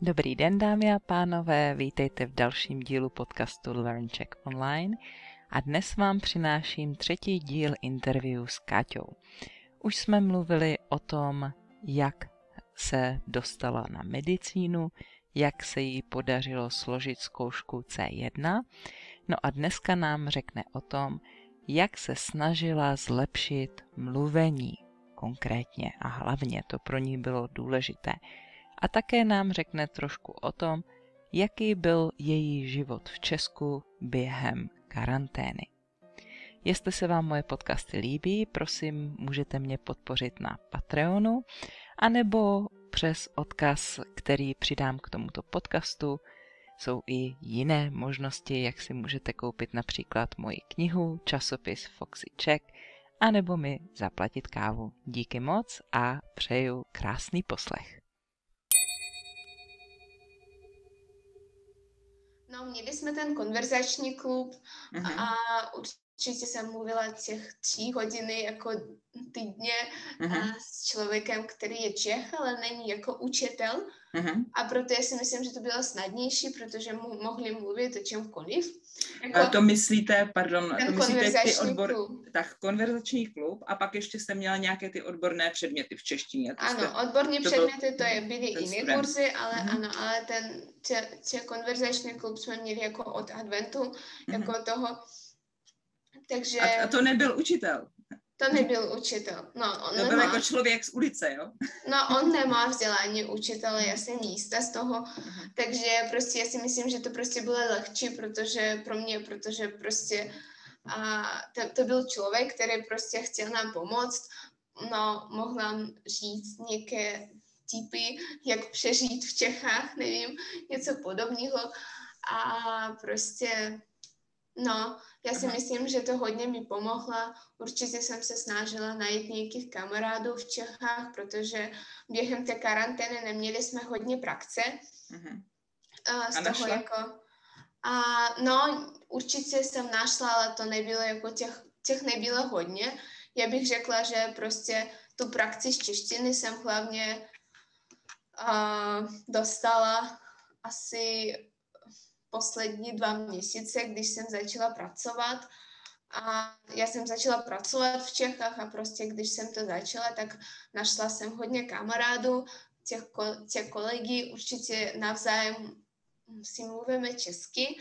Dobrý den, dámy a pánové, vítejte v dalším dílu podcastu LearnCheck Online a dnes vám přináším třetí díl interview s Káťou. Už jsme mluvili o tom, jak se dostala na medicínu, jak se jí podařilo složit zkoušku C1, no a dneska nám řekne o tom, jak se snažila zlepšit mluvení konkrétně a hlavně to pro ní bylo důležité. A také nám řekne trošku o tom, jaký byl její život v Česku během karantény. Jestli se vám moje podcasty líbí, prosím, můžete mě podpořit na Patreonu, anebo přes odkaz, který přidám k tomuto podcastu. Jsou i jiné možnosti, jak si můžete koupit například moji knihu, časopis Foxy Czech, anebo mi zaplatit kávu. Díky moc a přeju krásný poslech. No, měli jsme ten konverzační klub a určitě jsem mluvila těch 3 hodiny jako týdně s člověkem, který je Čech, ale není jako učitel. A proto já si myslím, že to bylo snadnější, protože mohli mluvit o čemkoliv. Jako to myslíte, to myslíte ty tak konverzační klub a pak ještě jste měla nějaké ty odborné předměty v češtině. Ano, odborní předměty to byly jiné kurzy, ale ano, ale ten konverzační klub jsme měli jako od adventu, jako toho. Takže... A to nebyl učitel? To nebyl učitel. No, on to byl jako člověk z ulice, jo? No, on nemá vzdělání učitele, já jsem jistá z toho, takže prostě já si myslím, že to prostě bylo lehčí, protože prostě to byl člověk, který prostě chtěl nám pomoct, no, mohl nám říct nějaké tipy, jak přežít v Čechách, nevím, něco podobného a prostě... No, já si myslím, že to hodně mi pomohlo. Určitě jsem se snažila najít nějakých kamarádů v Čechách, protože během té karantény neměli jsme hodně praxe. Z toho jako... No, určitě jsem našla, ale to nebylo jako těch nebylo hodně. Já bych řekla, že prostě tu praxi z češtiny jsem hlavně dostala asi poslední 2 měsíce, když jsem začala pracovat. A já jsem začala pracovat v Čechách a prostě když jsem to začala, tak našla jsem hodně kamarádů, těch kolegy, určitě navzájem si mluvíme česky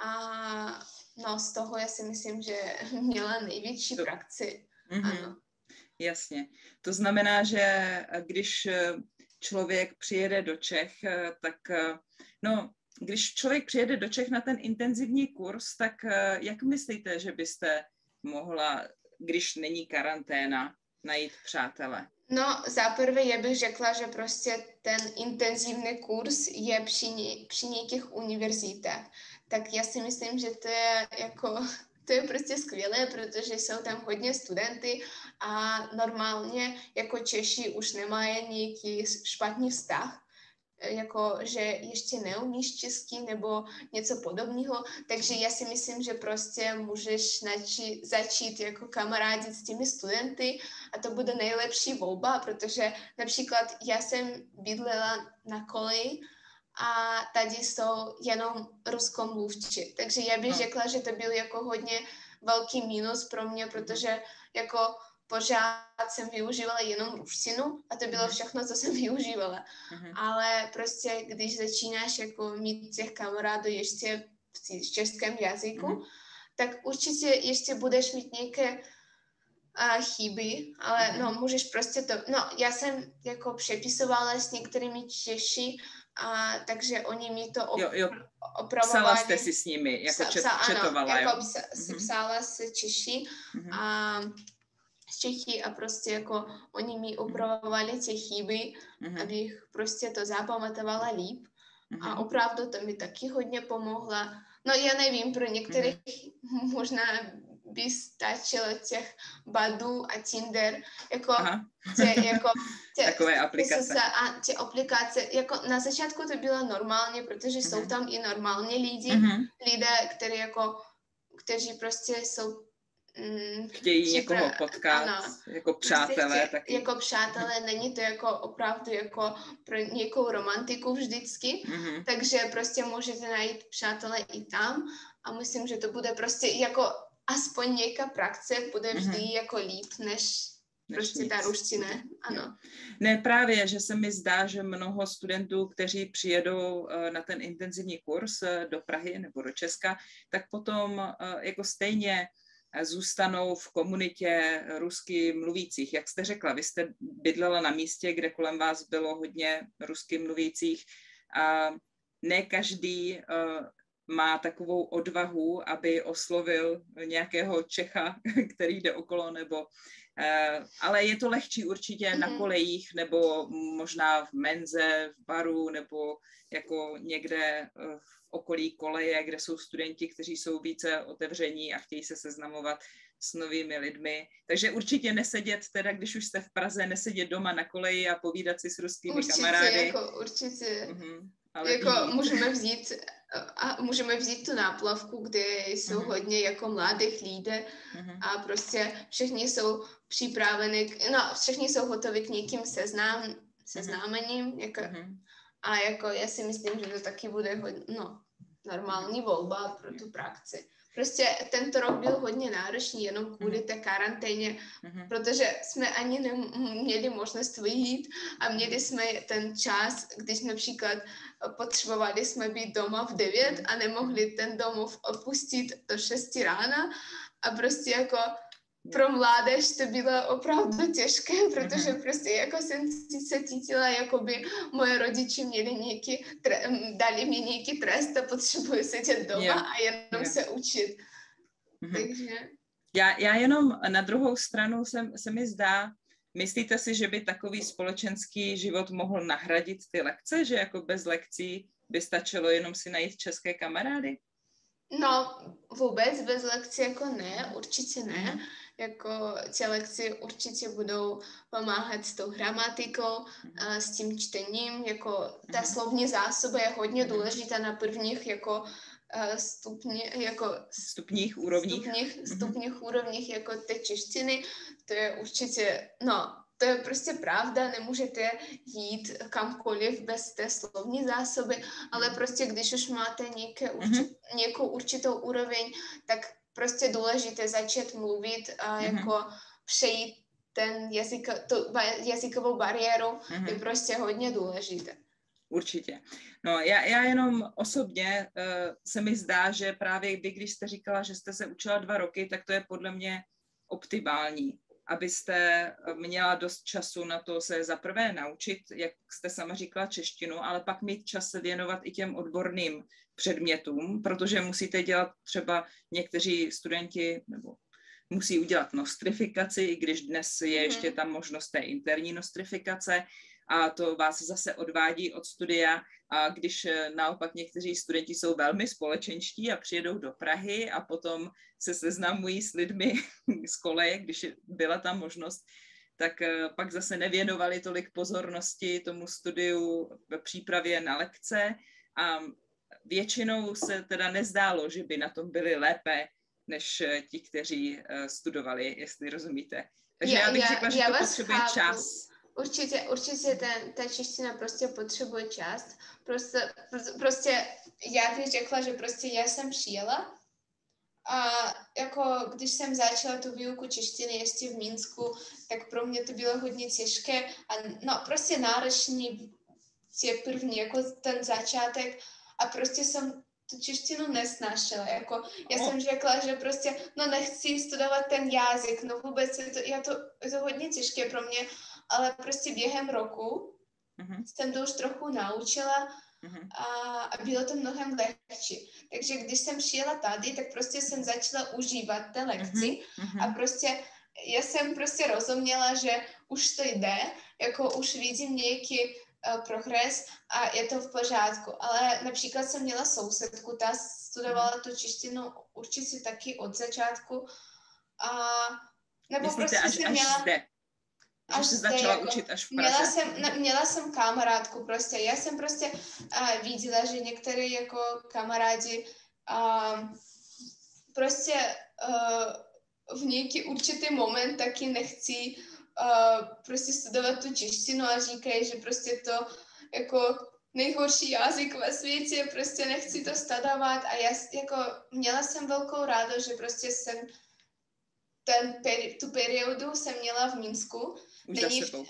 a no z toho já si myslím, že měla největší praxi. Ano. Jasně. To znamená, že když člověk přijede do Čech, tak když člověk přijede do Čech na ten intenzivní kurz, tak jak myslíte, že byste mohla, když není karanténa, najít přátele? No, zaprvé já bych řekla, že prostě ten intenzivní kurz je při nějakých univerzitách. Tak já si myslím, že to je prostě skvělé, protože jsou tam hodně studenty a normálně jako Češi už nemají nějaký špatný vztah, jako že ještě neumíš česky nebo něco podobného, takže já si myslím, že prostě můžeš začít jako kamarádit s těmi studenty a to bude nejlepší volba, protože například já jsem bydlela na koleji a tady jsou jenom ruskomluvči, takže já bych řekla, že to byl jako hodně velký mínus pro mě, protože jako pořád jsem využívala jenom ruštinu a to bylo všechno, co jsem využívala. Ale prostě, když začínáš jako mít těch kamarádů ještě v českém jazyku, tak určitě ještě budeš mít nějaké chyby, ale no, můžeš prostě to... No, já jsem jako přepisovala s některými Češi, takže oni mi to opravovali. Psala jste si s nimi, jako četovala, ano, jako psala se Češi a z Čechy a prostě jako oni mi upravovali ty chyby, abych prostě to zapamatovala líp. A opravdu to mi taky hodně pomohlo. No já nevím, pro některých možná by stačilo těch Badoo a Tinder, takové aplikace. Ty aplikace, jako na začátku to bylo normálně, protože jsou tam i normální lidé, kteří prostě jsou chtějí někoho potkat, ano, jako přátelé prostě taky. jako přátelé, není to jako opravdu jako pro nějakou romantiku vždycky, takže prostě můžete najít přátelé i tam a myslím, že to bude prostě jako aspoň nějaká praxe bude vždy jako líp, než prostě ta ruština, ano. Ne, právě, že se mi zdá, že mnoho studentů, kteří přijedou na ten intenzivní kurz do Prahy nebo do Česka, tak potom jako stejně zůstanou v komunitě rusky mluvících. Jak jste řekla, vy jste bydlela na místě, kde kolem vás bylo hodně rusky mluvících a ne každý má takovou odvahu, aby oslovil nějakého Čecha, který jde okolo, nebo ale je to lehčí určitě na kolejích, nebo možná v menze, v baru, nebo jako někde v okolí koleje, kde jsou studenti, kteří jsou více otevření a chtějí se seznamovat s novými lidmi. Takže určitě nesedět, teda když už jste v Praze, nesedět doma na koleji a povídat si s ruskými kamarády. Určitě. Ale jako můžeme vzít tu náplavku, kde jsou hodně jako mladých lidí a prostě všichni jsou připraveni, všichni jsou hotovi k někým seznámením, jako, a jako já si myslím, že to taky bude normální volba pro tu praxi. Prostě tento rok byl hodně náročný jenom kvůli té karanténě, protože jsme ani neměli možnost vyjít a měli jsme ten čas, když například potřebovali jsme být doma v 9 a nemohli ten domov opustit do 6 rána a prostě jako pro mládež to bylo opravdu těžké, protože prostě jako jsem se cítila, jako by moje rodiče měli dali mi nějaký trest a potřebuji sedět doma a jenom se učit. Takže... Já jenom na druhou stranu se mi zdá, myslíte si, že by takový společenský život mohl nahradit ty lekce, že jako bez lekcí by stačilo jenom si najít české kamarády? No, vůbec bez lekcí jako ne, určitě ne. Jako ty lekce určitě budou pomáhat s tou gramatikou, s tím čtením, jako ta slovní zásoba je hodně důležitá na prvních jako stupních úrovních jako té češtiny, to je určitě, to je prostě pravda, nemůžete jít kamkoliv bez té slovní zásoby, ale prostě když už máte nějakou určitou úroveň, tak prostě důležité začít mluvit a jako přejít ten jazykovou bariéru je prostě hodně důležité. Určitě. No já jenom osobně se mi zdá, že právě vy, když jste říkala, že jste se učila 2 roky, tak to je podle mě optimální, abyste měla dost času na to se zaprvé naučit, jak jste sama říkala, češtinu, ale pak mít čas se věnovat i těm odborným předmětům, protože musíte dělat třeba někteří studenti, nebo musí udělat nostrifikaci, i když dnes je ještě tam možnost té interní nostrifikace, a to vás zase odvádí od studia. A když naopak někteří studenti jsou velmi společenští a přijedou do Prahy a potom se seznamují s lidmi z koleje, když byla ta možnost, tak pak zase nevěnovali tolik pozornosti tomu studiu v přípravě na lekce a většinou se teda nezdálo, že by na tom byli lépe než ti, kteří studovali, jestli rozumíte. Takže já bych řekla, že to potřebuje čas. Určitě ta čeština prostě potřebuje čas. Prostě já bych řekla, že prostě já jsem přijela a jako když jsem začala tu výuku češtiny ještě v Minsku, tak pro mě to bylo hodně těžké a prostě náročný první, jako ten začátek a prostě jsem tu češtinu nesnášela, jako já jsem řekla, že prostě nechci studovat ten jazyk, vůbec je to hodně těžké pro mě, ale prostě během roku jsem to už trochu naučila a bylo to mnohem lehčí. Takže když jsem přijela tady, tak prostě jsem začala užívat té lekci a prostě já jsem prostě rozuměla, že už to jde, jako už vidím nějaký progres a je to v pořádku. Ale například jsem měla sousedku, ta studovala tu češtinu určitě taky od začátku a nebo myslíte, prostě až měla... zde? Až se začala učit až v Praze? Měla jsem kamarádku prostě. Já jsem prostě viděla, že některé jako kamarádi prostě v nějaký určitý moment taky nechci prostě studovat tu češtinu a říkají, že prostě to jako nejhorší jazyk ve světě, prostě nechci to studovat a já jako měla jsem velkou rádost, že prostě jsem tu periodu jsem měla v Minsku. Už za sebou.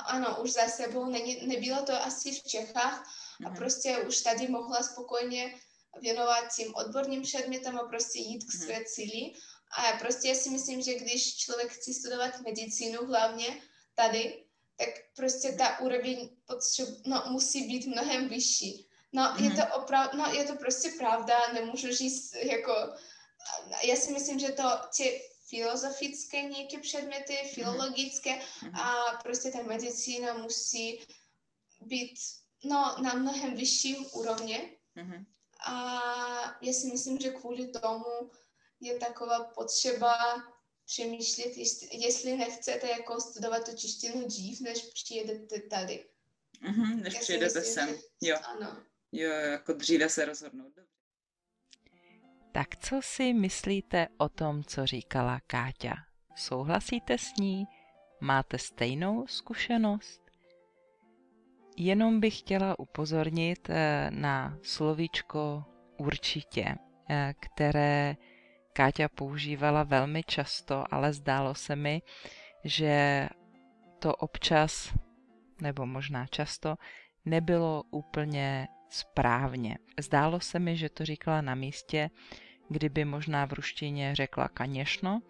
Ano, už za sebou. Nebylo to asi v Čechách a prostě už tady mohla spokojně věnovat tím odborným předmětům a prostě jít k své cíli. A prostě já si myslím, že když člověk chce studovat medicínu hlavně tady, tak prostě ta úroveň musí být mnohem vyšší. Je to prostě pravda, nemůžu říct jako, já si myslím, že to ty filozofické nějaké předměty, filologické a prostě ta medicína musí být na mnohem vyšším úrovni. A já si myslím, že kvůli tomu je taková potřeba přemýšlet, jestli nechcete jako studovat tu češtinu dřív, než přijedete tady. Než přijedete sem. Jo. Ano. Jo, jako dříve se rozhodnout. Tak co si myslíte o tom, co říkala Káťa? Souhlasíte s ní? Máte stejnou zkušenost? Jenom bych chtěla upozornit na slovíčko určitě, které Káťa používala velmi často, ale zdálo se mi, že to občas, nebo možná často, nebylo úplně správně. Zdálo se mi, že to říkala na místě, kdyby možná v ruštině řekla конечно,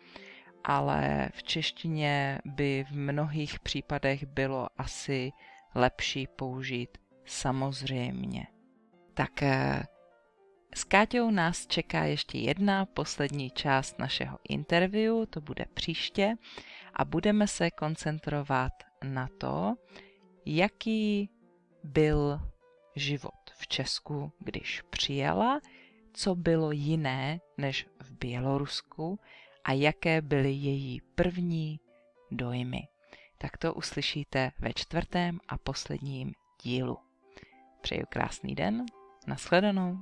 ale v češtině by v mnohých případech bylo asi lepší použít samozřejmě. Tak s Káťou nás čeká ještě jedna poslední část našeho interview, to bude příště a budeme se koncentrovat na to, jaký byl život v Česku, když přijela, co bylo jiné než v Bělorusku a jaké byly její první dojmy. Tak to uslyšíte ve 4. a posledním dílu. Přeju krásný den, nashledanou.